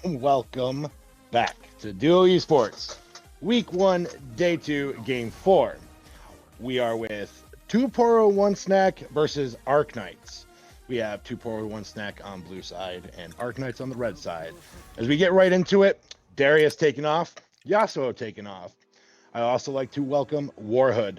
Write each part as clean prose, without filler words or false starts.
Welcome back to Duo Esports, Week 1, Day 2, Game 4. We are with 2 Poro 1 Snack versus Arknights. We have 2 Poro 1 Snack on blue side and Arknights on the red side. As we get right into it, Darius taking off, Yasuo taking off. I also like to welcome Warhood.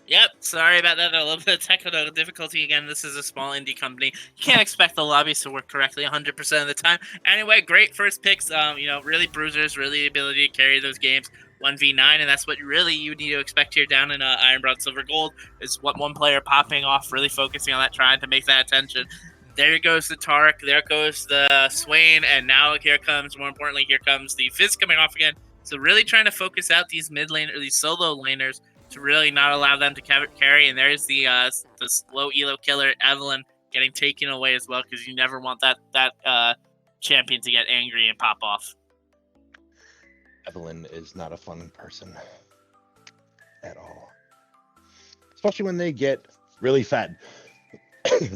Yep, sorry about that. A little bit of technical difficulty again. This is a small indie company. You can't expect the lobbies to work correctly 100% of the time. Anyway, great first picks. Really bruisers, really the ability to carry those games 1v9, and that's what really you need to expect here down in Iron, Bronze, Silver, Gold. Is what one player popping off, really focusing on that, trying to make that attention. There goes the Tark. There goes the Swain, and now more importantly, here comes the Fizz coming off again. So really trying to focus out these mid lane or these solo laners to really not allow them to carry. And there's the slow elo killer Evelyn getting taken away as well, because you never want that champion to get angry and pop off. Evelyn is not a fun person at all, especially when they get really fed.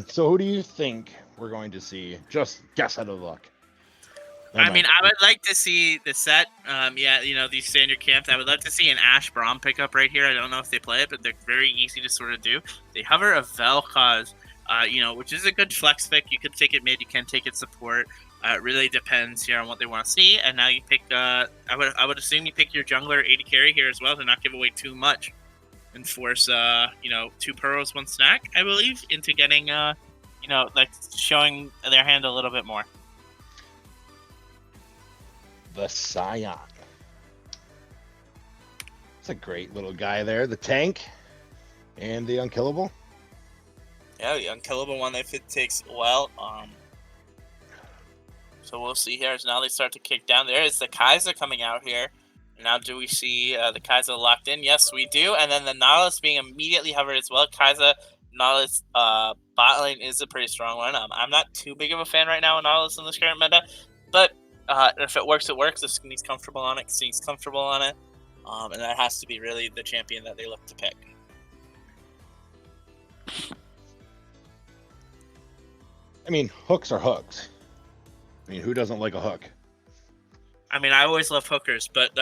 So who do you think we're going to see? Just guess out of luck. I would like to see the set. These standard camps. I would love to see an Ashe Braum pickup right here. I don't know if they play it, but they're very easy to sort of do. They hover a Vel'Koz, which is a good flex pick. You could take it mid, you can take it support. It really depends here on what they want to see. And now you pick. I would assume you pick your jungler 80 carry here as well to not give away too much, and force 2 Poros 1 Snack, I believe, into getting showing their hand a little bit more. The Scion. It's a great little guy there. The tank and the unkillable. Yeah, the unkillable one if it takes well. So we'll see here as now they start to kick down. There is the Kai'Sa coming out here. Now do we see the Kai'Sa locked in? Yes, we do. And then the Nautilus being immediately hovered as well. Kai'Sa, Nautilus bot lane is a pretty strong one. I'm not too big of a fan right now of Nautilus in this current meta, but if it works, it works. If he's comfortable on it, he's comfortable on it. And that has to be really the champion that they look to pick. I mean, hooks are hooks. I mean, who doesn't like a hook? I mean, I always love hookers, but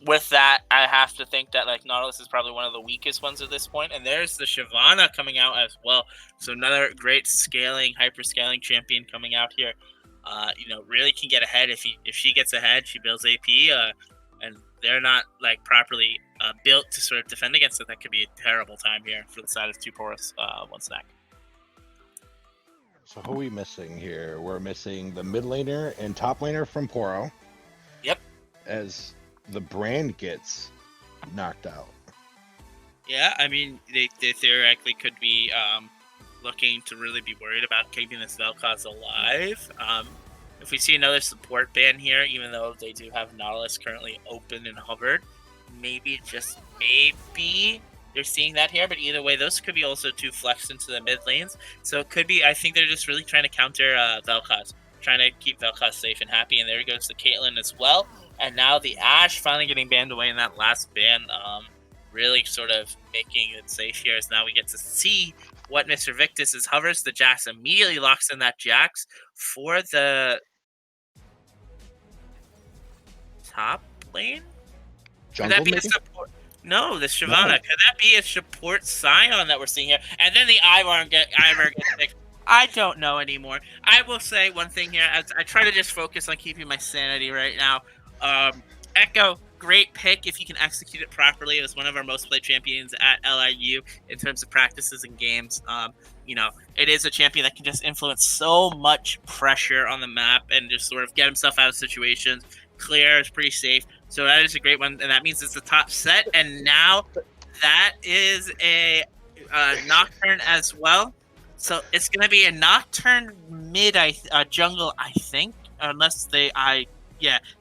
with that, I have to think that Nautilus is probably one of the weakest ones at this point. And there's the Shyvana coming out as well. So another great hyper scaling champion coming out here. Really can get ahead if she gets ahead. She builds AP, and they're not properly built to sort of defend against it. That could be a terrible time here for the side of 2 Poros 1 Snack. So who are we missing here? We're missing the mid laner and top laner from Poro. Yep. As the brand gets knocked out. Yeah, I mean they theoretically could be looking to really be worried about keeping this Vel'Koz alive. If we see another support ban here, even though they do have Nautilus currently open and hovered, maybe they're seeing that here. But either way, those could be also 2 flexed into the mid lanes. So it could be, I think they're just really trying to counter Vel'Koz, trying to keep Vel'Koz safe and happy. And there goes the Caitlyn as well. And now the Ashe finally getting banned away in that last ban, really sort of making it safe here. As now we get to see what Mr. Victus is hovers. The Jax immediately locks in that Jax for the top lane. Jungle, could that be maybe? a support? No, the Shyvana. No. Could that be a support Scion that we're seeing here? And then the Ivern gets picked. I don't know anymore. I will say one thing here. As I try to just focus on keeping my sanity right now. Echo, great pick if you can execute it properly. It was one of our most played champions at LIU in terms of practices and games. It is a champion that can just influence so much pressure on the map and just sort of get himself out of situations. Clear is pretty safe. So that is a great one. And that means it's the top set. And now that is a Nocturne as well. So it's going to be a Nocturne mid jungle, I think. Unless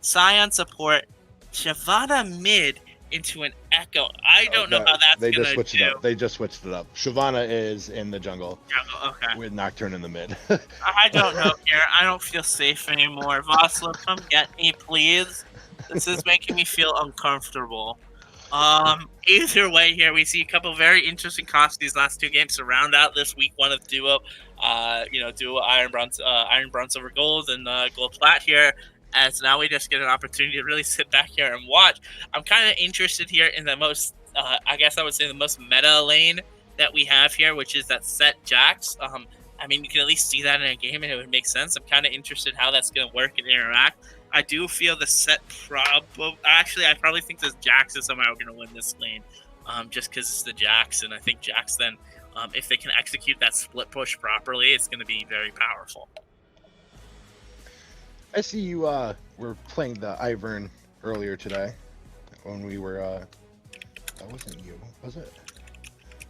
Scion support. Shyvana mid into an Echo. I don't know how that's going to do. They just switched it up. Shyvana is in the jungle. Okay. With Nocturne in the mid. I don't know here. I don't feel safe anymore. Voslo, come get me, please. This is making me feel uncomfortable. Either way, here we see a couple very interesting costs these last two games to round out this week one of duo. Duo iron bronze over gold and gold plat here. As now we just get an opportunity to really sit back here and watch. I'm kind of interested here in the most, I guess I would say the most meta lane that we have here, which is that set Jax. I mean, you can at least see that in a game, and it would make sense. I'm kind of interested how that's going to work and interact. I do feel the set I probably think the Jax is somehow going to win this lane, just because it's the Jax, and I think Jax then, if they can execute that split push properly, it's going to be very powerful. I see you were playing the Ivern earlier today when we were. That wasn't you, was it?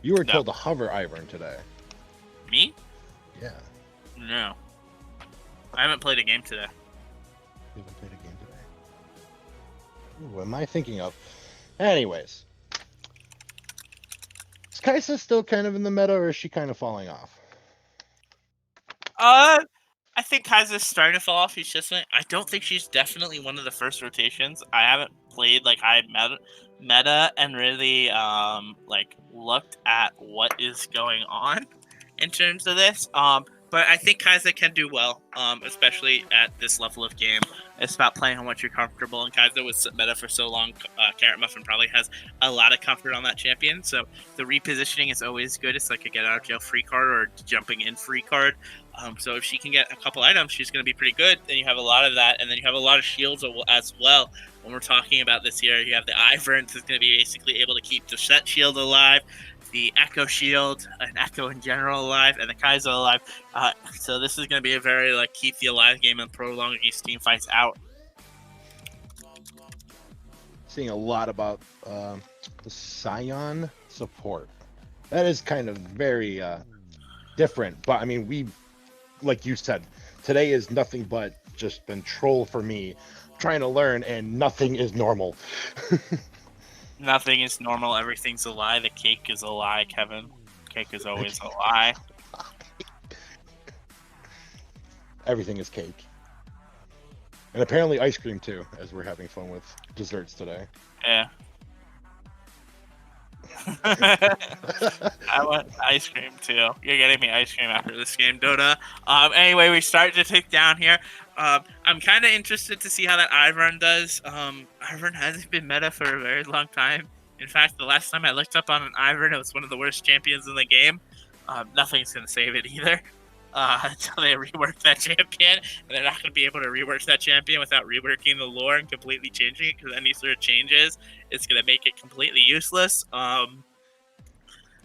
You were told to hover Ivern today. Me? Yeah. No. I haven't played a game today. You haven't played a game today? Ooh, what am I thinking of? Anyways. Is Kaisa still kind of in the meta, or is she kind of falling off? I think Kaiser's starting to fall off. I don't think she's definitely one of the first rotations. I haven't played meta and really looked at what is going on in terms of this. But I think Kaiser can do well, especially at this level of game. It's about playing how much you're comfortable, and Kaiser was meta for so long. Carrot Muffin probably has a lot of comfort on that champion, so the repositioning is always good. It's like a get out of jail free card or jumping in free card. So if she can get a couple items, she's going to be pretty good. Then you have a lot of that, and then you have a lot of shields as well. When we're talking about this here, you have the Ivern that's going to be basically able to keep the set shield alive, the Echo shield, and Echo in general alive, and the Kaiser alive. So this is going to be a very keep the alive game and prolong these team fights out. Seeing a lot about the Scion support. That is kind of very different, but I mean, we, like you said, today is nothing but just been troll for me, trying to learn, and nothing is normal. Nothing is normal. Everything's a lie. The cake is a lie, Kevin. Cake is always a lie. Everything is cake. And apparently ice cream too, as we're having fun with desserts today. Yeah. I want ice cream too. You're getting me ice cream after this game, Dota. Anyway, we start to tick down here. I'm kind of interested to see how that Ivern does. Ivern hasn't been meta for a very long time. In fact, the last time I looked up on an Ivern, it was one of the worst champions in the game. Nothing's going to save it either. Until they rework that champion, and they're not going to be able to rework that champion without reworking the lore and completely changing it, because any sort of changes, it's going to make it completely useless, or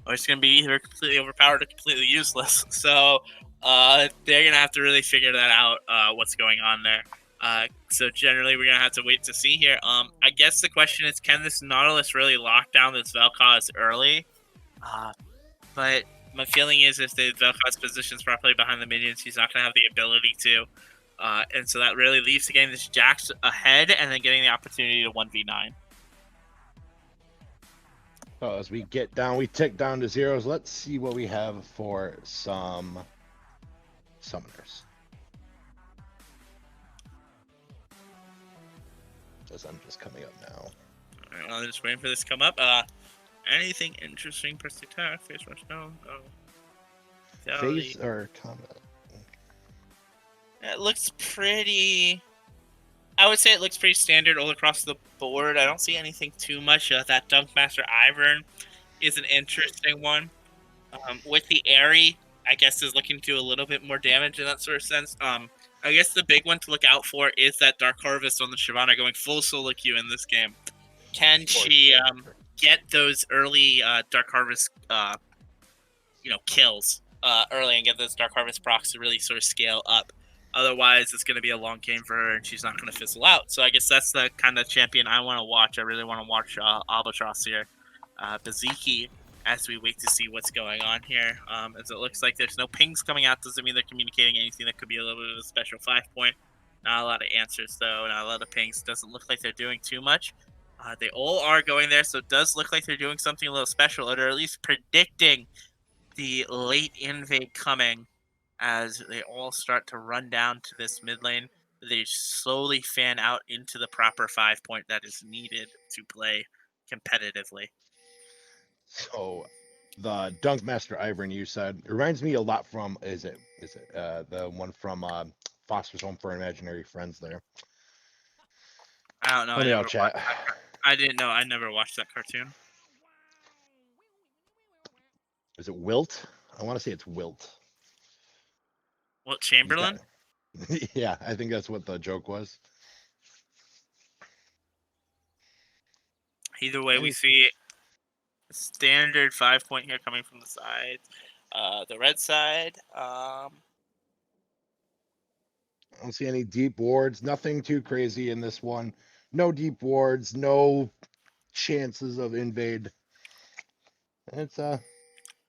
it's going to be either completely overpowered or completely useless. So they're going to have to really figure that out, what's going on there. So generally, we're going to have to wait to see here. I guess the question is, can this Nautilus really lock down this Vel'Koz early? But my feeling is if the Vel'Koz positions properly behind the minions, he's not going to have the ability to. And so that really leaves the game this Jax ahead and then getting the opportunity to 1v9. So as we get down, we tick down to zeros. Let's see what we have for some summoners. As I'm just coming up now. All right, I'm just waiting for this to come up. Anything interesting? Press the attack, face rush, no. Phase or combat? It looks pretty. I would say it looks pretty standard all across the board. I don't see anything too much. That Dunkmaster Ivern is an interesting one. With the Aerie, I guess is looking to do a little bit more damage in that sort of sense. I guess the big one to look out for is that Dark Harvest on the Shyvana going full solo queue in this game. Can she get those early Dark Harvest kills early and get those Dark Harvest procs to really sort of scale up? Otherwise, it's going to be a long game for her, and she's not going to fizzle out. So I guess that's the kind of champion I want to watch. I really want to watch Albatross here, Baziki, as we wait to see what's going on here. As it looks like there's no pings coming out, doesn't mean they're communicating anything that could be a little bit of a special 5-point. Not a lot of answers, though, not a lot of pings. Doesn't look like they're doing too much. They all are going there, so it does look like they're doing something a little special, or at least predicting the late invade coming as they all start to run down to this mid lane. They slowly fan out into the proper 5-point that is needed to play competitively. So the Dunk Master Ivern you said it reminds me a lot from is it the one from Foster's Home for Imaginary Friends there. I don't know. Let me know, chat. I didn't know. I never watched that cartoon. Is it Wilt? I want to say it's Wilt. Wilt Chamberlain? Yeah, I think that's what the joke was. Either way, we see a standard 5-point here coming from the side. The red side. I don't see any deep wards. Nothing too crazy in this one. No deep wards. No chances of invade. It's a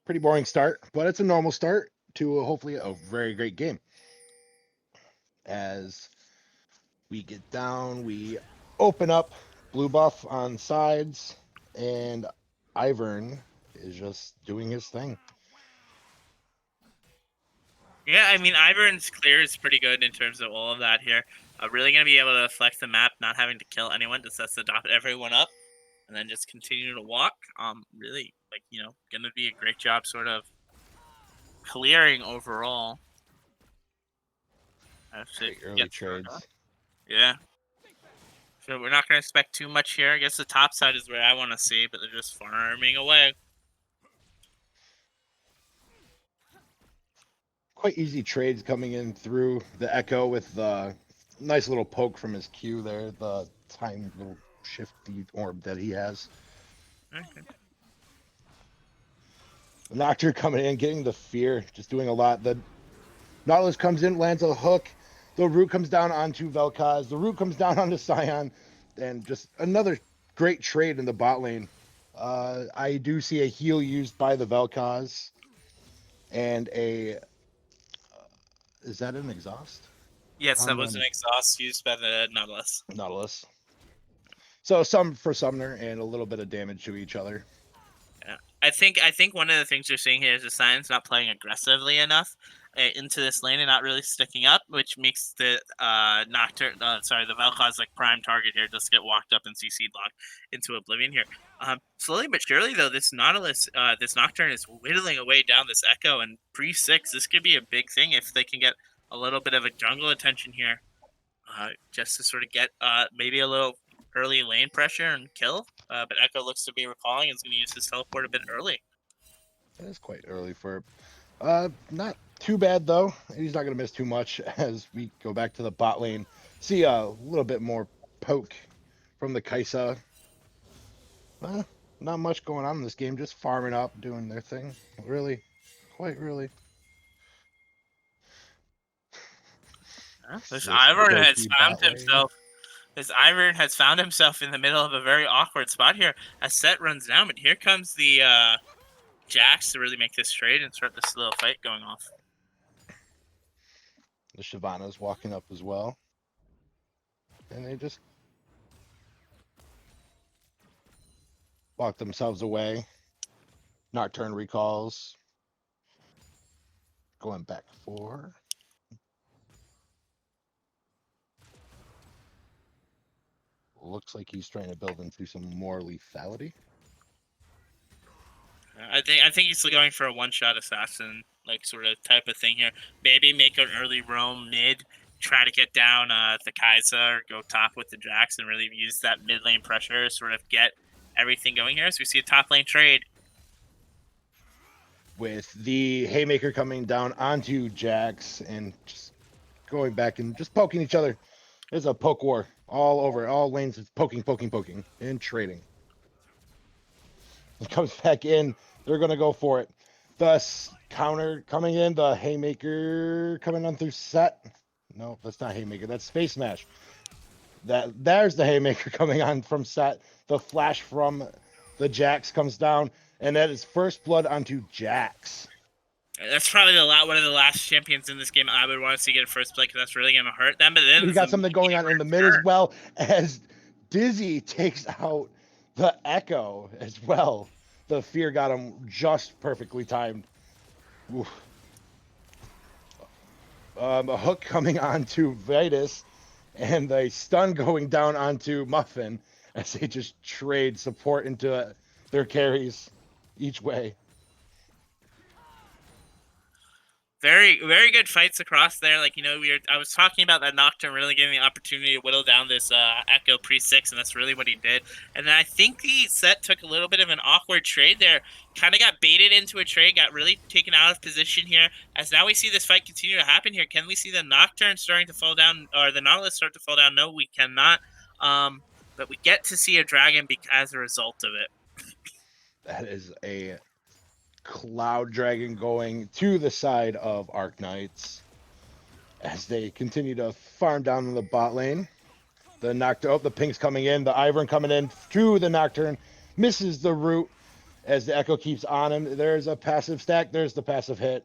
pretty boring start, but it's a normal start to hopefully a very great game. As we get down, we open up blue buff on sides, and Ivern is just doing his thing. Yeah, I mean, Ivern's clear is pretty good in terms of all of that here. Really going to be able to flex the map, not having to kill anyone, just has to dot everyone up, and then just continue to walk. Really, like, going to be a great job sort of clearing overall. Early trades. Yeah. So we're not going to expect too much here. I guess the top side is where I want to see, but they're just farming away. Quite easy trades coming in through the Echo with the nice little poke from his Q there, the tiny little shifty orb that he has. Okay. The Nocturne coming in, getting the fear, just doing a lot. The Nautilus comes in, lands a hook. The root comes down onto Vel'Koz. The root comes down onto Scion. And just another great trade in the bot lane. I do see a heal used by the Vel'Koz. And a... is that an exhaust? Yes, that was an exhaust used by the Nautilus. So some for Summoner and a little bit of damage to each other. Yeah. I think one of the things you're seeing here is the Scion's not playing aggressively enough into this lane and not really sticking up, which makes the the Vel'Koz like prime target here, just get walked up and CC'd locked into oblivion here. Slowly but surely though, this Nocturne is whittling away down this Echo, and pre-6, this could be a big thing if they can get a little bit of a jungle attention here, just to sort of get maybe a little early lane pressure and kill. But Echo looks to be recalling and is going to use his teleport a bit early. That is quite early for not too bad though. He's not going to miss too much as we go back to the bot lane. See a little bit more poke from the Kai'Sa. Not much going on in this game, just farming up, doing their thing. Really, quite really. This Ivern has found himself. This Ivern has found himself in the middle of a very awkward spot here as Set runs down, but here comes the Jax to really make this trade and start this little fight going off. The Shyvana's walking up as well. And they just walk themselves away. Nocturne recalls. Going back 4. Looks like he's trying to build into some more lethality. I think he's going for a one-shot assassin, like sort of type of thing here. Maybe make an early roam mid, try to get down the Kai'Sa or go top with the Jax and really use that mid lane pressure, sort of get everything going here. So we see a top lane trade. With the Haymaker coming down onto Jax and just going back and just poking each other. There's a poke war all over, all lanes. It's poking, and trading. It comes back in. They're going to go for it. The counter coming in. The Haymaker coming on through Set. No, that's not Haymaker. That's Space Smash. There's the Haymaker coming on from Set. The flash from the Jax comes down. And that is first blood onto Jax. That's probably one of the last champions in this game I would want to see get a first play because that's really going to hurt them. But then we got something going on in the mid as well as Dizzy takes out the Echo as well. The fear got him just perfectly timed. A hook coming onto Vitus and the stun going down onto Muffin as they just trade support into their carries each way. Very, very good fights across there. Like, I was talking about that Nocturne really getting the opportunity to whittle down this Echo pre-6, and that's really what he did. And then I think the set took a little bit of an awkward trade there. Kind of got baited into a trade, got really taken out of position here. As now we see this fight continue to happen here. Can we see the Nocturne starting to fall down, or the Nautilus start to fall down? No, we cannot. But we get to see a dragon as a result of it. That is a Cloud Dragon going to the side of Arknights as they continue to farm down in the bot lane. The Nocturne, the ping's coming in, the Ivern coming in to the Nocturne, misses the root as the Echo keeps on him. There's a passive stack, there's the passive hit,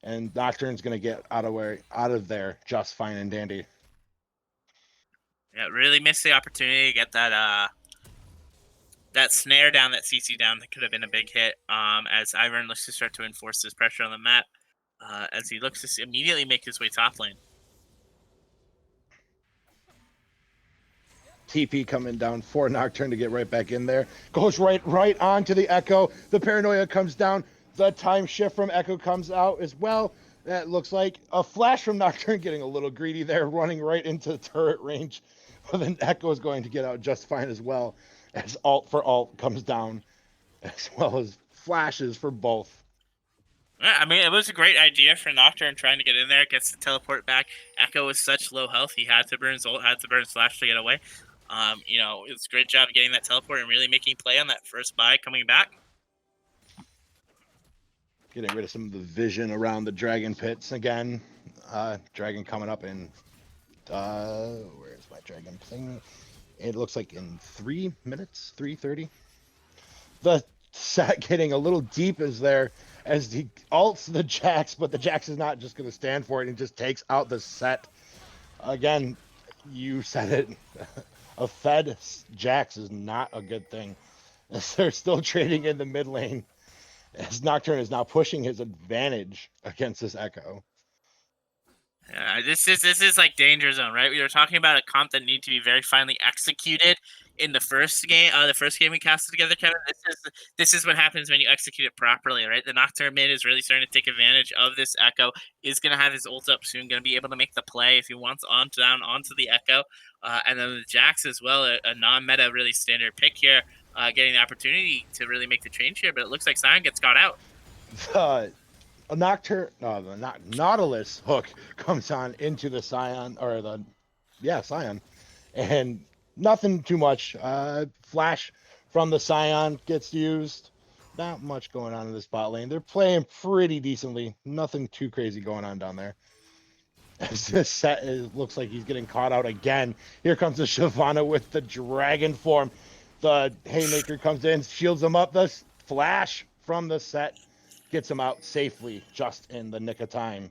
and Nocturne's gonna get out of there just fine and dandy. Yeah, really missed the opportunity to get that snare down, that CC down. That could have been a big hit. As Ivern looks to start to enforce his pressure on the map, as he looks to immediately make his way top lane. TP coming down for Nocturne to get right back in there. Goes right on to the Echo. The Paranoia comes down. The time shift from Echo comes out as well. That looks like a flash from Nocturne, getting a little greedy there, running right into turret range. But then Echo is going to get out just fine as well, as ult for ult comes down, as well as flashes for both. Yeah, I mean, it was a great idea for Nocturne trying to get in there, gets the teleport back. Echo was such low health, he had to burn his ult, had to burn his flash to get away. It was a great job getting that teleport and really making play on that first buy coming back. Getting rid of some of the vision around the dragon pits again. Dragon coming up in, where's my dragon thing? It looks like in 3 minutes, 3:30. The set getting a little deep is there as he ults the Jax, but the Jax is not just going to stand for it and just takes out the set. Again, you said it. A fed Jax is not a good thing. As they're still trading in the mid lane, as Nocturne is now pushing his advantage against this Echo. Yeah, this is like danger zone, right? We were talking about a comp that needs to be very finely executed in the first game. The first game we casted together, Kevin. This is what happens when you execute it properly, right? The Nocturne mid is really starting to take advantage of this Echo. Is going to have his ult up soon. Going to be able to make the play if he wants down onto the Echo, and then the Jax as well. A non-meta, really standard pick here, getting the opportunity to really make the change here. But it looks like Sion gets caught out. A the Nautilus hook comes on into the Sion, Sion, and nothing too much. Flash from the Sion gets used. Not much going on in this bot lane. They're playing pretty decently. Nothing too crazy going on down there. As this set looks like he's getting caught out again. Here comes the Shyvana with the dragon form. The Haymaker comes in, shields him up. The flash from the set gets him out safely, just in the nick of time.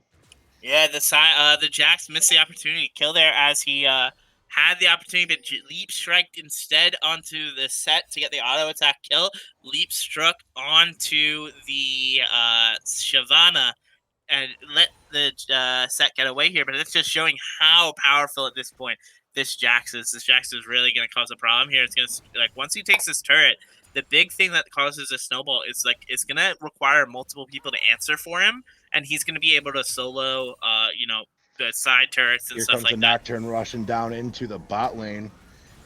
Yeah, the Jax missed the opportunity to kill there as he had the opportunity, but leap striked instead onto the set to get the auto attack kill. Leap struck onto the Shyvana and let the set get away here, but it's just showing how powerful at this point this Jax is. This Jax is really going to cause a problem here. It's going to, once he takes this turret, the big thing that causes a snowball is it's going to require multiple people to answer for him, and he's going to be able to solo, the side turrets and Here stuff comes like the that. Nocturne rushing down into the bot lane.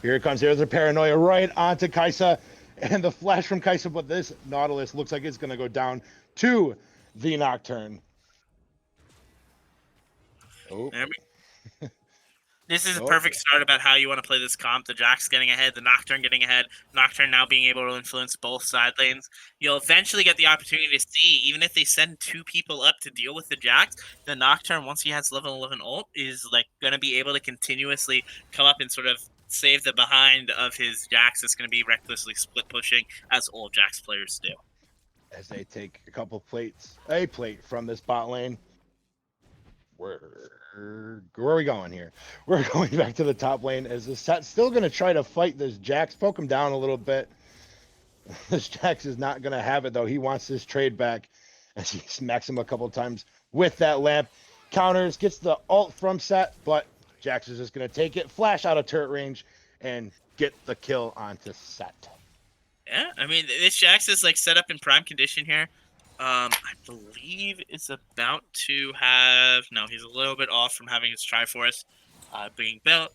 Here it comes. Here's a Paranoia right onto Kai'Sa, and the flash from Kai'Sa, but this Nautilus looks like it's going to go down to the Nocturne. Oh. This is a perfect start about how you want to play this comp. The Jax getting ahead, the Nocturne getting ahead, Nocturne now being able to influence both side lanes. You'll eventually get the opportunity to see, even if they send 2 people up to deal with the Jax, the Nocturne, once he has level 11 ult, is going to be able to continuously come up and sort of save the behind of his Jax. That's going to be recklessly split pushing, as all Jax players do. As they take a plate from this bot lane. Where are we going here? We're going back to the top lane as the set's still going to try to fight this Jax, poke him down a little bit. This Jax is not going to have it, though. He wants this trade back as he smacks him a couple times with that lamp. Counters, gets the ult from set, but Jax is just going to take it, flash out of turret range, and get the kill onto Set. Yeah, I mean, this Jax is like set up in prime condition here. I believe is about to have. No, he's a little bit off from having his Triforce being built.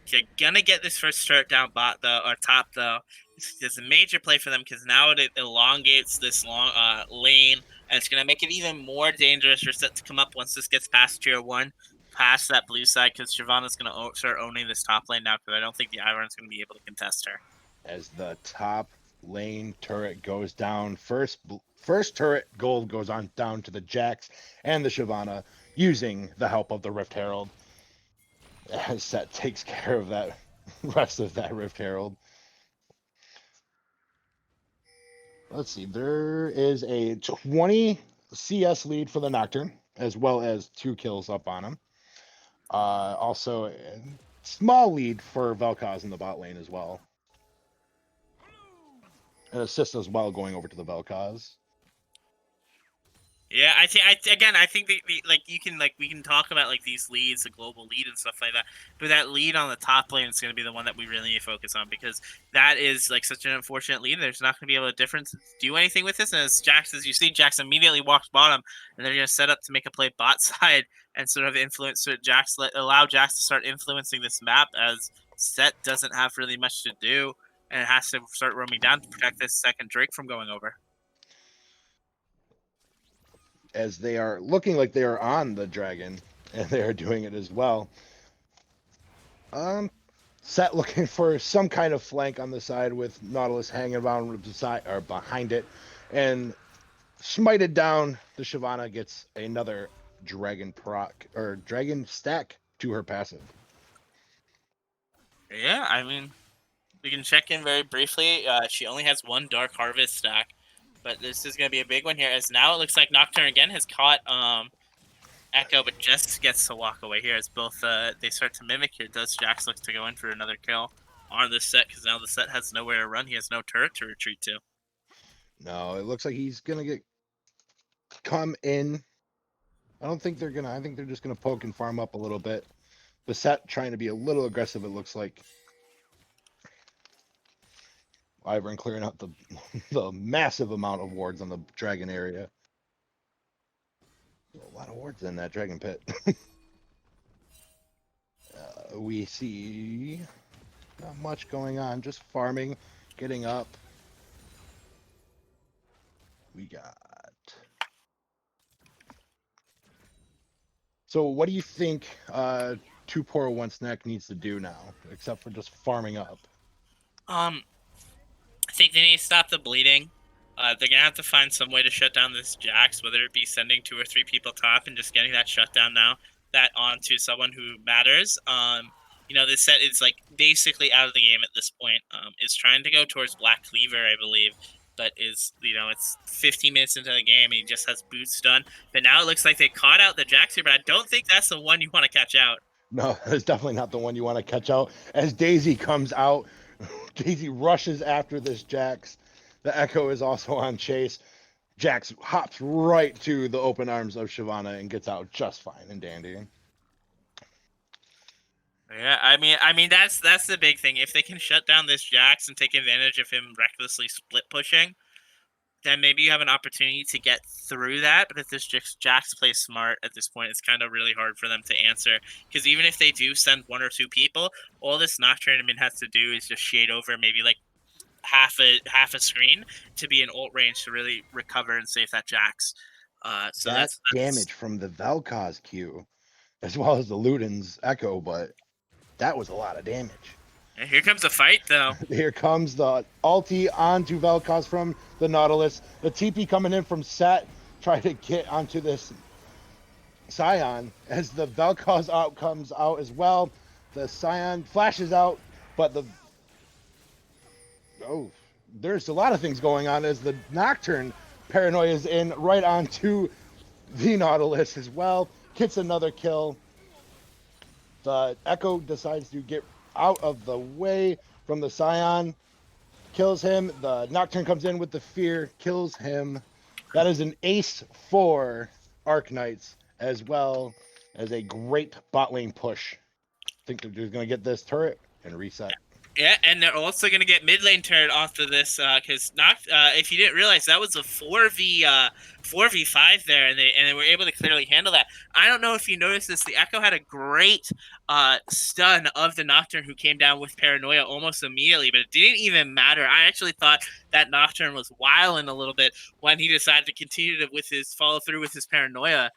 You're gonna get this first turret down bot though, or top though. It's a major play for them because now it elongates this long lane, and it's gonna make it even more dangerous for Set to come up once this gets past tier 1, past that blue side, because Shyvana's gonna start owning this top lane now. Because I don't think the Iron's gonna be able to contest her. As the top lane turret goes down, first turret gold goes on down to the Jax and the Shyvana using the help of the Rift Herald. As Set takes care of that rest of that Rift Herald. Let's see, there is a 20 CS lead for the Nocturne, as well as 2 kills up on him. Also, a small lead for Vel'Koz in the bot lane as well. An assist as well going over to the Vel'Koz. Yeah, I think we can talk about like these leads, the global lead and stuff like that. But that lead on the top lane is going to be the one that we really need to focus on, because that is like such an unfortunate lead. There's not going to be able to do anything with this. And as Jax immediately walks bottom, and they're going to set up to make a play bot side and sort of allow Jax to start influencing this map, as Set doesn't have really much to do, and it has to start roaming down to protect this second Drake from going over. As they are looking like they are on the dragon, and they are doing it as well. Set looking for some kind of flank on the side with Nautilus hanging around beside or behind it, and smited down. The Shyvana gets another dragon proc or dragon stack to her passive. Yeah, I mean, we can check in very briefly. She only has 1 Dark Harvest stack. But this is going to be a big one here, as now it looks like Nocturne again has caught Echo, but just gets to walk away here as both they start to mimic here. Does Jax look to go in for another kill on this Set, because now the Set has nowhere to run. He has no turret to retreat to. No, it looks like he's going to come in. I think they're just going to poke and farm up a little bit. The Set trying to be a little aggressive, it looks like. Ivern clearing out the massive amount of wards on the dragon area. A lot of wards in that dragon pit. We see not much going on, just farming, getting up. We got. So what do you think 2-Poro-1 Snack needs to do now, except for just farming up? I think they need to stop the bleeding. They're going to have to find some way to shut down this Jax, whether it be sending 2 or 3 people top and just getting that shutdown now, that onto someone who matters. This Set is like basically out of the game at this point. Is trying to go towards Black Cleaver, I believe, but is, it's 15 minutes into the game and he just has boots done. But now it looks like they caught out the Jax here, but I don't think that's the one you want to catch out. No, it's definitely not the one you want to catch out. As Daisy comes out, Daisy rushes after this Jax. The Echo is also on chase. Jax hops right to the open arms of Shyvana and gets out just fine and dandy. Yeah, I mean that's the big thing. If they can shut down this Jax and take advantage of him recklessly split pushing, then maybe you have an opportunity to get through that. But if this Jax plays smart at this point, it's kind of really hard for them to answer. Because even if they do send 1 or 2 people, all this Nocturne has to do is just shade over maybe like half a screen to be in ult range to really recover and save that Jax. So that's damage from the Vel'Koz Q, as well as the Luden's Echo, but that was a lot of damage. And here comes the fight, though. Here comes the ulti onto Vel'Koz from the Nautilus. The TP coming in from Set, trying to get onto this Scion. As the Vel'Koz out comes out as well. The Scion flashes out, but there's a lot of things going on as the Nocturne paranoia is in right onto the Nautilus as well. Gets another kill. The Echo decides to get out of the way from the Scion, kills him. The Nocturne comes in with the fear, kills him. That is an ace for Arknights, as well as a great bot lane push. I think they're just going to get this turret and reset. Yeah, and they're also going to get mid lane turret off of this because if you didn't realize, that was a 4v5 there, and they were able to clearly handle that. I don't know if you noticed this. The Echo had a great stun of the Nocturne, who came down with Paranoia almost immediately, but it didn't even matter. I actually thought that Nocturne was wilding a little bit when he decided to continue with his follow through with his Paranoia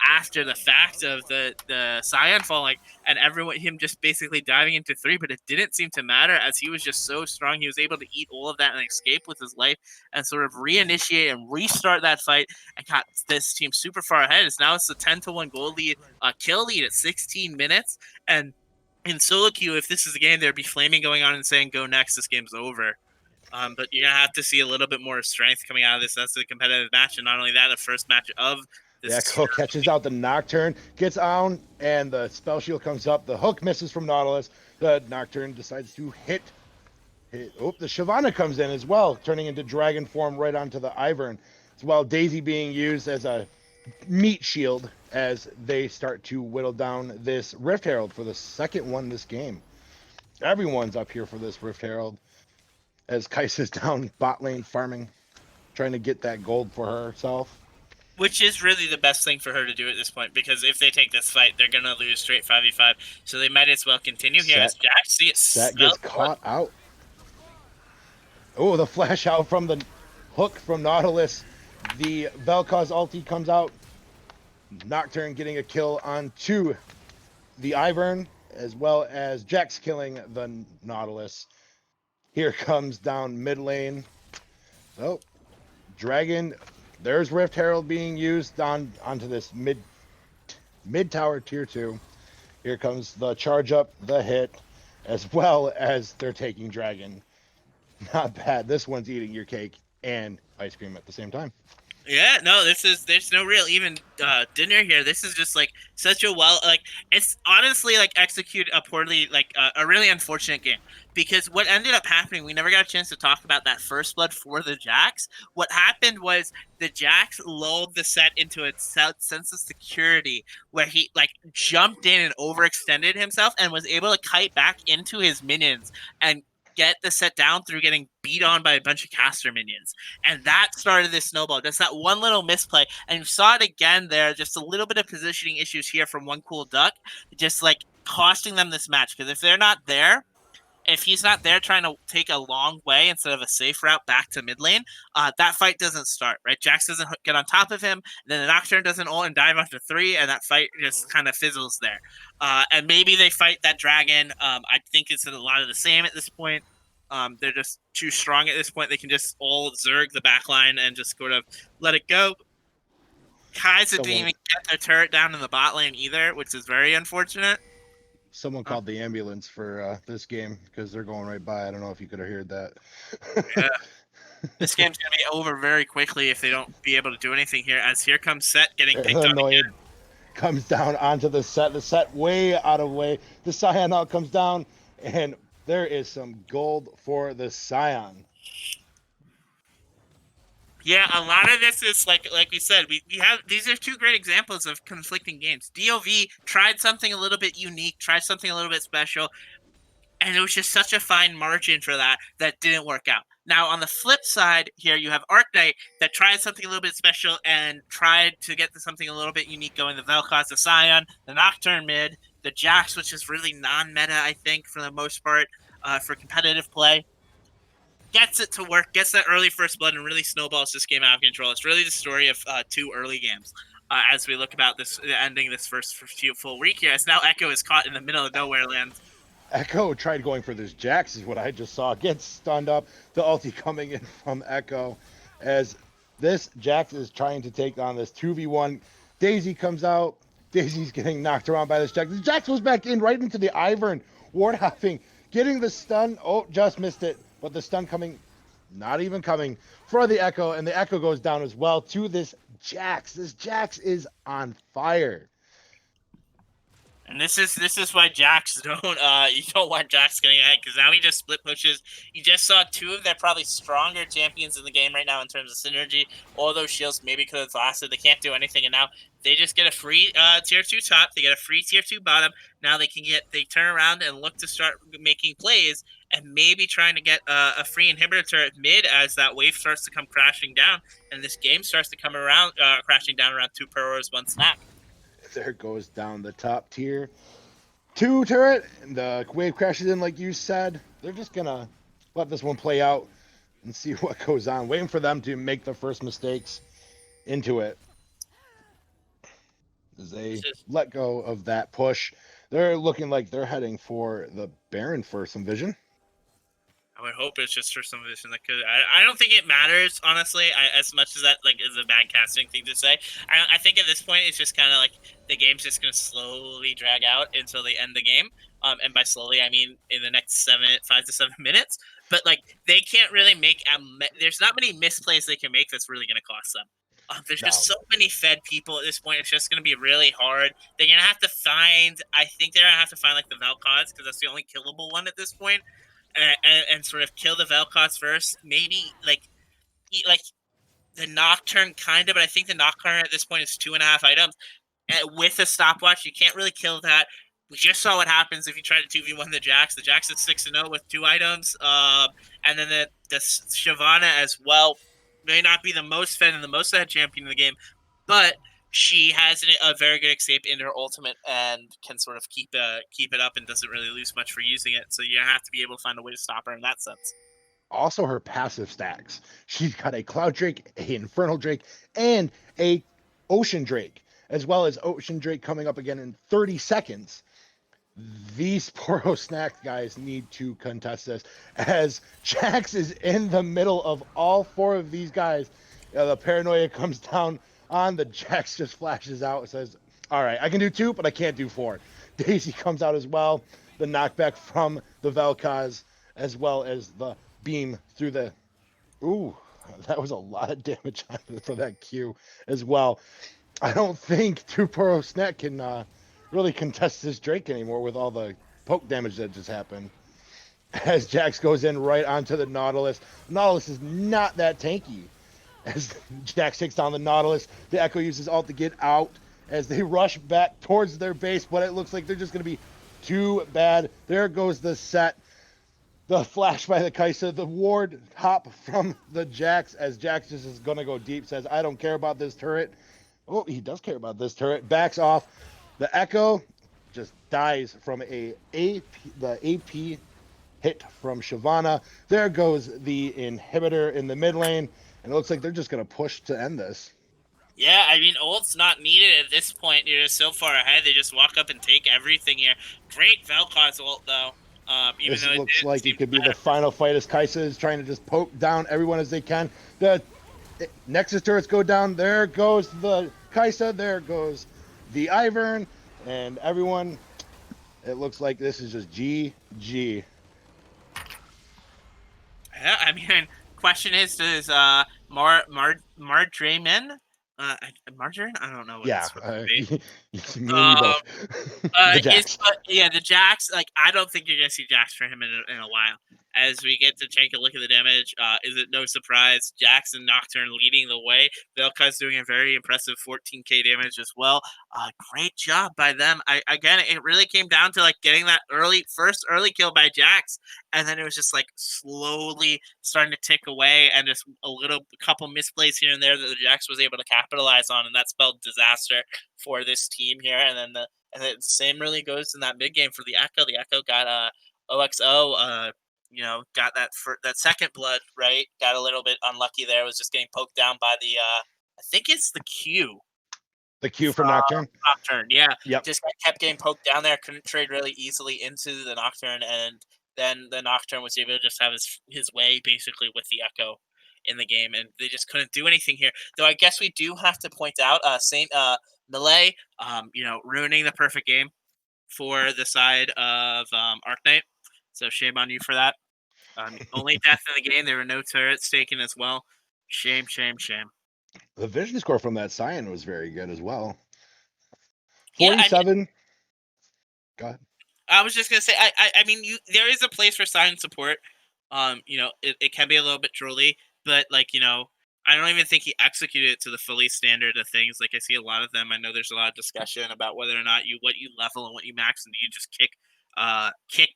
after the fact of the Scion falling and him just basically diving into 3, but it didn't seem to matter as he was just so strong. He was able to eat all of that and escape with his life and sort of reinitiate and restart that fight and got this team super far ahead. Now it's a 10-1 goal lead, kill lead at 16 minutes. And in solo queue, if this is a game, there'd be flaming going on and saying, go next, this game's over. But you're going to have to see a little bit more strength coming out of this. That's a competitive match. And not only that, the first match of the Echo catches out the Nocturne, gets on, and the spell shield comes up. The hook misses from Nautilus. The Nocturne decides to hit. Oh, the Shyvana comes in as well, turning into dragon form right onto the Ivern. As well, Daisy being used as a meat shield as they start to whittle down this Rift Herald for the second one this game. Everyone's up here for this Rift Herald as Kaisa's down bot lane farming, trying to get that gold for herself. Which is really the best thing for her to do at this point, because if they take this fight, they're going to lose straight 5v5. So they might as well continue here as Jax gets caught out. Oh, the flash out from the hook from Nautilus. The Vel'Koz ulti comes out. Nocturne getting a kill onto the Ivern, as well as Jax killing the Nautilus. Here comes down mid lane. Oh, Dragon. There's Rift Herald being used onto this mid tower tier 2. Here comes the charge up, the hit, as well as they're taking Dragon. Not bad. This one's eating your cake and ice cream at the same time. Yeah, no, there's no real even dinner here. This is just like such a it's honestly like executed a poorly, like a really unfortunate game, because what ended up happening, we never got a chance to talk about that first blood for the Jax. What happened was the Jax lulled the set into a sense of security where he like jumped in and overextended himself and was able to kite back into his minions and get the set down through getting beat on by a bunch of caster minions. And that started this snowball. Just that one little misplay. And you saw it again there, just a little bit of positioning issues here from One Cool Duck, just like costing them this match. Because if they're not there, if he's not there trying to take a long way instead of a safe route back to mid lane, that fight doesn't start, right? Jax doesn't get on top of him, and then the Nocturne doesn't ult and dive onto 3, and that fight just kind of fizzles there. And maybe they fight that dragon. I think it's a lot of the same at this point. They're just too strong at this point. They can just all Zerg the backline and just sort of let it go. Kai'Sa didn't even get their turret down in the bot lane either, which is very unfortunate. Someone called the ambulance for this game because they're going right by. I don't know if you could have heard that. Yeah. This game's going to be over very quickly if they don't be able to do anything here, as here comes Set getting picked up again. Comes down onto the set way out of way. The Scion out comes down, and there is some gold for the Scion. Yeah, a lot of this is like we said, we have these are two great examples of conflicting games. DOV tried something a little bit unique, tried something a little bit special, and it was just such a fine margin for that didn't work out. Now, on the flip side here, you have Arknight that tried something a little bit special and tried to get to something a little bit unique going. The Vel'Koz, the Scion, the Nocturne mid, the Jax, which is really non-meta, I think, for the most part, for competitive play. Gets it to work, gets that early first blood, and really snowballs this game out of control. It's really the story of 2 early games. As we look about this ending this first full week here, as now Echo is caught in the middle of nowhere land. Echo tried going for this Jax, is what I just saw. Gets stunned up. The ulti coming in from Echo as this Jax is trying to take on this 2v1. Daisy comes out. Daisy's getting knocked around by this Jax. The Jax goes back in right into the Ivern. Ward-hopping, getting the stun. Oh, just missed it. But the stun coming, not even coming for the Echo. And the Echo goes down as well to this Jax. This Jax is on fire. And this is why Jax don't you don't want Jax getting ahead, because now he just split pushes. You just saw two of their probably stronger champions in the game right now in terms of synergy. All those shields maybe could have lasted. They can't do anything, and now they just get a free tier 2 top. They get a free tier 2 bottom. Now they turn around and look to start making plays and maybe trying to get a free inhibitor turret mid as that wave starts to come crashing down, and this game starts to come around crashing down around 2 Poros, 1 Snack. There goes down the top tier 2 turret. And the wave crashes in, like you said. They're just gonna let this one play out and see what goes on. Waiting for them to make the first mistakes into it. As they let go of that push, they're looking like they're heading for the Baron for some vision. I would hope it's just for some vision that could. I don't think it matters, honestly, as much as that is a bad casting thing to say. I think at this point it's just kind of like the game's just going to slowly drag out until they end the game. And by slowly, I mean in the next 5 to 7 minutes. But they can't really make. There's not many misplays they can make that's really going to cost them. There's just so many fed people at this point. It's just going to be really hard. They're going to have to find. I think they're going to have to find the Valkyries, because that's the only killable one at this point. And sort of kill the Vel'Koz first. Maybe like the Nocturne kind of, but I think the Nocturne at this point is 2.5 items. And with a stopwatch, you can't really kill that. We just saw what happens if you try to 2v1 the Jax. The Jax is 6-0 with 2 items. And then the Shyvana as well may not be the most fed and the most fed champion in the game, but she has a very good escape in her ultimate and can sort of keep it up and doesn't really lose much for using it. So you have to be able to find a way to stop her in that sense. Also, her passive stacks. She's got a Cloud Drake, a Infernal Drake, and a Ocean Drake, as well as Ocean Drake coming up again in 30 seconds. These Poros Snack guys need to contest this, as Jax is in the middle of all 4 of these guys. The paranoia comes down on the Jax, just flashes out and says, all right, I can do 2, but I can't do 4. Daisy comes out as well. The knockback from the Vel'Koz, as well as the beam through the... Ooh, that was a lot of damage for that Q as well. I don't think 2 Poros Snack can really contest this Drake anymore with all the poke damage that just happened. As Jax goes in right onto the Nautilus. Nautilus is not that tanky. As Jax takes down the Nautilus, the Echo uses ult to get out as they rush back towards their base, but it looks like they're just going to be too bad. There goes the set. The flash by the Kai'Sa, the ward hop from the Jax, as Jax just is going to go deep, says, I don't care about this turret. Oh, he does care about this turret. Backs off. The Echo just dies from the AP hit from Shyvana. There goes the inhibitor in the mid lane. And it looks like they're just going to push to end this. Yeah, I mean, ult's not needed at this point. You're just so far ahead. They just walk up and take everything here. Great Vel'Koz ult, though. This looks like it could be the final fight, as Kai'Sa is trying to just poke down everyone as they can. The Nexus turrets go down. There goes the Kai'Sa. There goes the Ivern. And everyone, it looks like this is just GG. Yeah, I mean, question is, does Mardramen? Margarine? I don't know what Yeah, it's me and you both. The Jax. The Jax. I don't think you're gonna see Jax for him in a while. As we get to take a look at the damage, is it no surprise? Jax and Nocturne leading the way. Vel'Koz doing a very impressive 14k damage as well. Great job by them. Again, it really came down to getting that first early kill by Jax, and then it was just slowly starting to tick away, and just a couple misplays here and there that the Jax was able to capitalize on, and that spelled disaster for this team here. And then the same really goes in that mid game for the Echo. The Echo got OXO. Got that second blood, right? Got a little bit unlucky there. Was just getting poked down by the I think it's the Q. The Q for Nocturne? Nocturne, yeah. Yep. Just kept getting poked down there. Couldn't trade really easily into the Nocturne, and then the Nocturne was able to just have his way basically with the Echo in the game, and they just couldn't do anything here. Though I guess we do have to point out Saint Melee, ruining the perfect game for the side of Arknight. So shame on you for that. Only death in the game. There were no turrets taken as well. Shame, shame, shame. The vision score from that Cyan was very good as well. 47. Go ahead. I was just gonna say, I mean, there is a place for sign support. It can be a little bit trolly, but like I don't even think he executed it to the fully standard of things. Like I see a lot of them. I know there's a lot of discussion about whether or not what you level and what you max, and do you just kick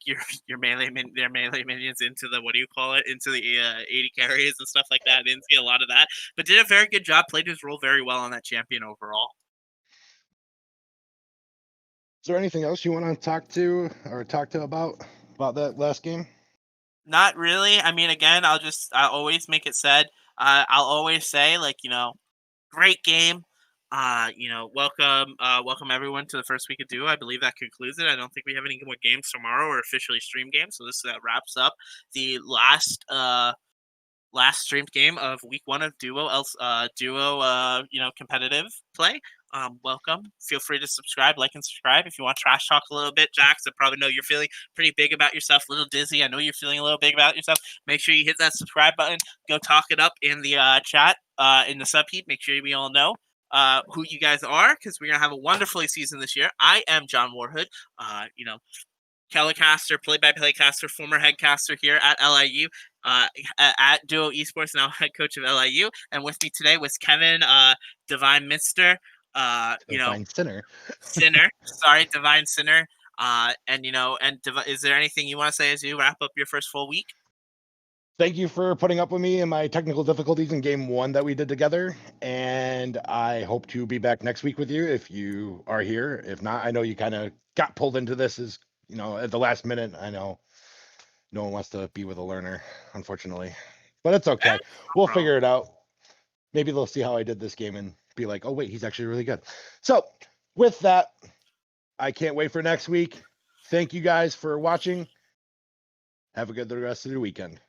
your their melee minions into the into the 80 carries and stuff like that. I didn't see a lot of that, but did a very good job. Played his role very well on that champion overall. Is there anything else you want to talk to about that last game? Not really. I mean, again, I'll always make it said. I'll always say, great game. Welcome everyone to the first week of Duo. I believe that concludes it. I don't think we have any more games tomorrow or officially stream games. So this wraps up the last streamed game of week 1 of Duo. Competitive play. Welcome. Feel free to subscribe, like, and subscribe. If you want trash talk a little bit, Jax, I probably know you're feeling pretty big about yourself, a little dizzy. I know you're feeling a little big about yourself. Make sure you hit that subscribe button. Go talk it up in the chat, in the sub heap. Make sure we all know who you guys are, because we're going to have a wonderful season this year. I am John Warhood, telecaster, play-by-play caster, former headcaster here at LIU, at Duo Esports, now head coach of LIU. And with me today was Kevin, DevineSinner. DevineSinner. DevineSinner. Is there anything you want to say as you wrap up your first full week? Thank you for putting up with me and my technical difficulties in game 1 that we did together. And I hope to be back next week with you if you are here. If not, I know you kind of got pulled into this at the last minute. I know no one wants to be with a learner, unfortunately, but it's okay. We'll figure it out. Maybe they'll see how I did this game and be like, oh, wait, he's actually really good. So with that, I can't wait for next week. Thank you guys for watching. Have a good rest of the weekend.